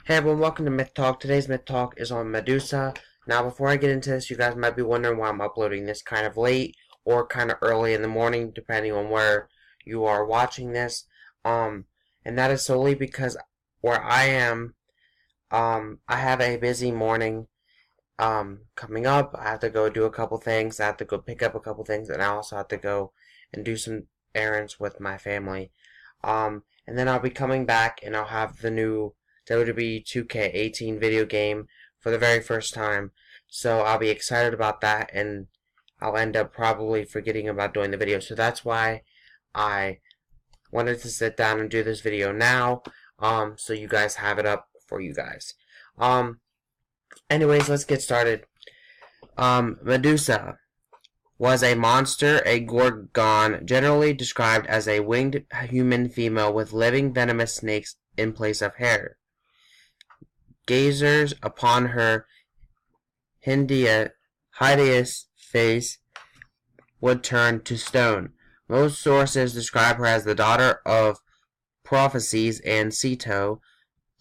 Hey everyone, welcome to Mythtalk. Today's Mythtalk is on Medusa. Now, before I get into this, you guys might be wondering why I'm uploading this kind of late or kind of early in the morning, depending on where you are watching this. And that is solely because where I am, I have a busy morning, coming up. I have to go do a couple things. I have to go pick up a couple things, and I also have to go and do some errands with my family. And then I'll be coming back, and I'll have the new WWE 2K18 video game for the very first time. So I'll be excited about that, and I'll end up probably forgetting about doing the video. So that's why I wanted to sit down and do this video now, so you guys have it up for you guys. Anyways, let's get started. Medusa was a monster, a gorgon, generally described as a winged human female with living venomous snakes in place of hair. Gazers upon her hideous face would turn to stone. Most sources describe her as the daughter of Prophecies and Ceto,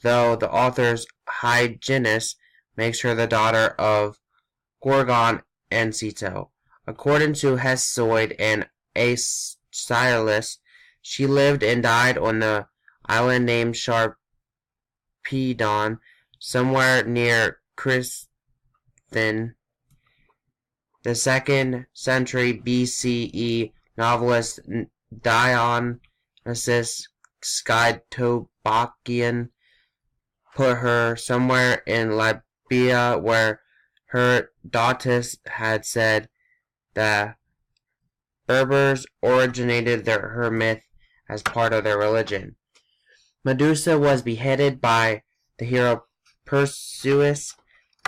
though the author's hygienist makes her the daughter of Gorgon and Ceto. According to Hesiod and Aeschylus, she lived and died on the island named Sarpedon, somewhere near Cristhyn. The 2nd century BCE novelist Dionysius Skytobachian put her somewhere in Libya, where Herodotus had said the Berbers originated her myth as part of their religion. Medusa was beheaded by the hero Perseus,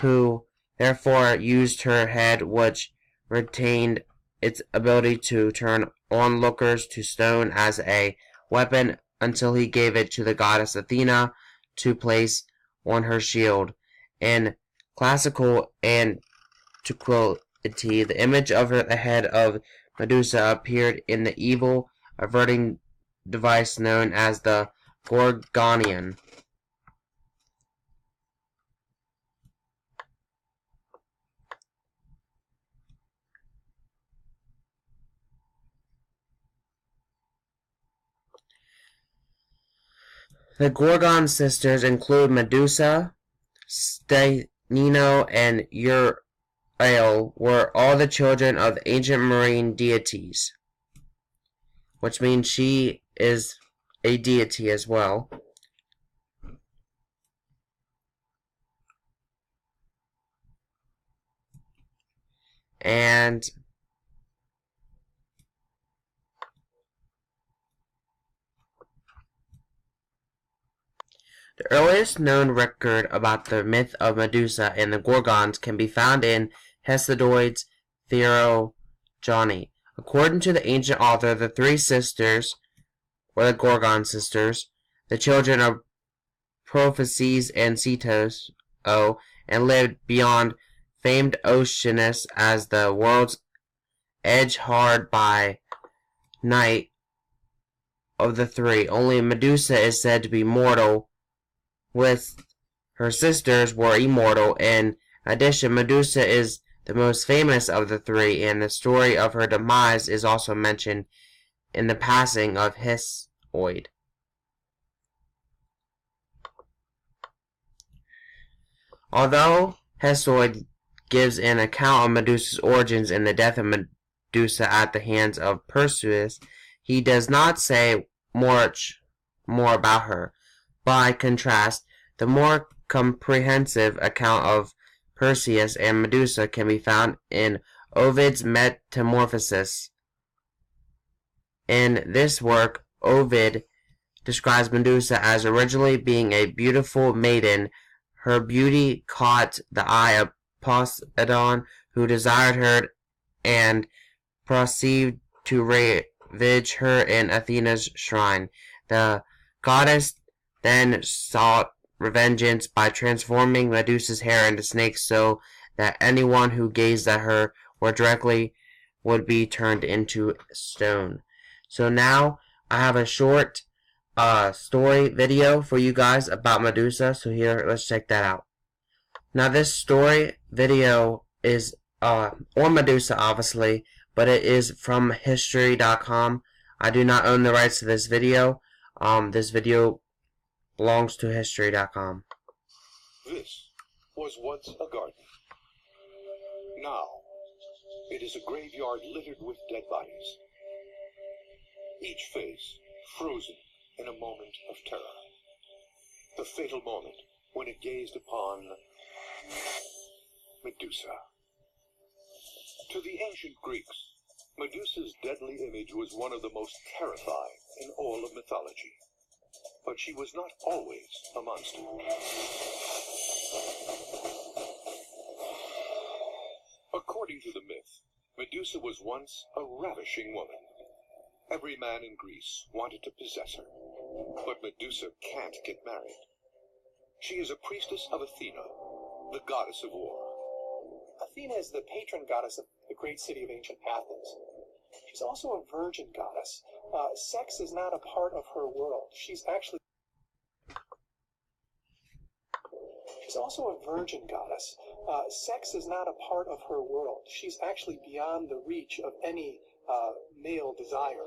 who therefore used her head, which retained its ability to turn onlookers to stone, as a weapon until he gave it to the goddess Athena to place on her shield. In classical antiquity, the image of the head of Medusa appeared in the evil averting device known as the Gorgonian. The Gorgon sisters include Medusa, Stenino, and Uriel, were all the children of ancient marine deities, which means she is a deity as well. And the earliest known record about the myth of Medusa and the Gorgons can be found in Hesiod's Theogony. According to the ancient author, the three sisters, or the Gorgon sisters, the children of Prophecies and Cetos, and lived beyond famed Oceanus as the world's edge hard by night. Of the three, only Medusa is said to be mortal, with her sisters were immortal. In addition, Medusa is the most famous of the three, and the story of her demise is also mentioned in the passing of Hesiod. Although Hesiod gives an account of Medusa's origins and the death of Medusa at the hands of Perseus, he does not say much more about her. By contrast, the more comprehensive account of Perseus and Medusa can be found in Ovid's Metamorphoses. In this work, Ovid describes Medusa as originally being a beautiful maiden. Her beauty caught the eye of Poseidon, who desired her and proceeded to ravage her in Athena's shrine. The goddess then sought vengeance by transforming Medusa's hair into snakes, so that anyone who gazed at her or directly would be turned into stone. So now I have a short story video for you guys about Medusa. So here, let's check that out. Now this story video is on Medusa, obviously, but it is from history.com. I do not own the rights to this video. This video belongs to history.com. This was once a garden. Now, it is a graveyard littered with dead bodies. Each face frozen in a moment of terror. The fatal moment when it gazed upon Medusa. To the ancient Greeks, Medusa's deadly image was one of the most terrifying in all of mythology. But she was not always a monster. According to the myth, Medusa was once a ravishing woman. Every man in Greece wanted to possess her, but Medusa can't get married. She is a priestess of Athena, the goddess of war. Athena is the patron goddess of the great city of ancient Athens. She's also a virgin goddess. Sex is not a part of her world. She's also a virgin goddess. Sex is not a part of her world. She's actually beyond the reach of any male desire.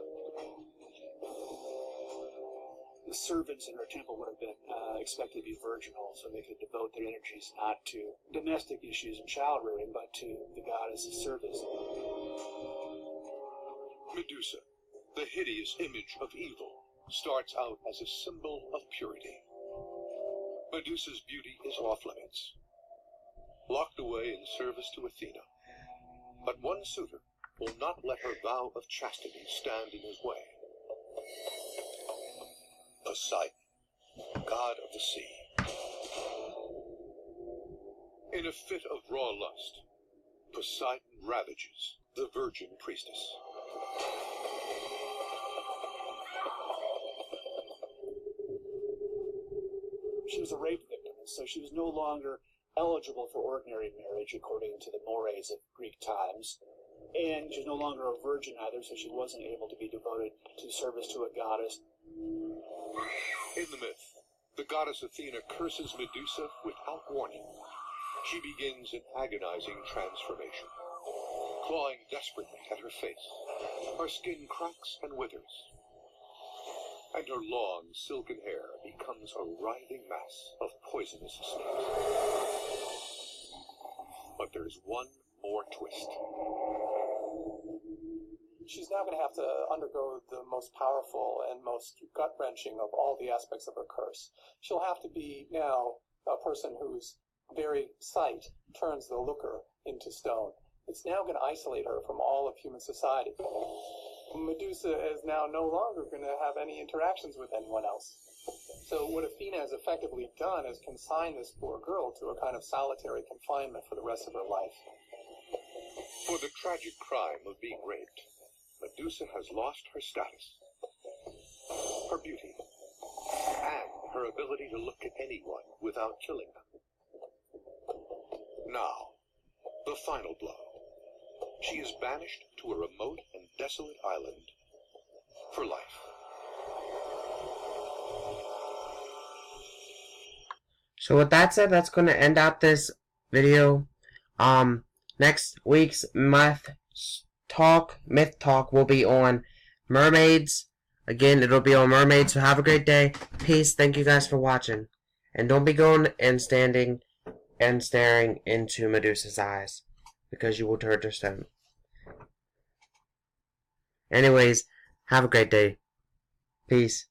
The servants in her temple would have been expected to be virginal, so they could devote their energies not to domestic issues and child rearing, but to the goddess's service. Medusa, the hideous image of evil, starts out as a symbol of purity. Medusa's beauty is off limits, locked away in service to Athena. But one suitor will not let her vow of chastity stand in his way. Poseidon, god of the sea. In a fit of raw lust, Poseidon ravages the virgin priestess. She was a rape victim, and so she was no longer eligible for ordinary marriage according to the mores of Greek times. And she's no longer a virgin either, so she wasn't able to be devoted to service to a goddess. In the myth, the goddess Athena curses Medusa without warning. She begins an agonizing transformation, clawing desperately at her face. Her skin cracks and withers, and her long, silken hair becomes a writhing mass of poisonous snakes. But there's one more twist. She's now going to have to undergo the most powerful and most gut-wrenching of all the aspects of her curse. She'll have to be now a person whose very sight turns the looker into stone. It's now going to isolate her from all of human society. Medusa is now no longer going to have any interactions with anyone else. So what Athena has effectively done is consign this poor girl to a kind of solitary confinement for the rest of her life. For the tragic crime of being raped, Medusa has lost her status, her beauty, and her ability to look at anyone without killing them. Now, the final blow. She is banished to a remote and desolate island for life. So with that said, that's going to end out this video. Next week's Mythtalk will be on mermaids. Again, it'll be on mermaids. So have a great day. Peace. Thank you guys for watching. And don't be going and standing and staring into Medusa's eyes, because you will turn to stone. Anyways, have a great day. Peace.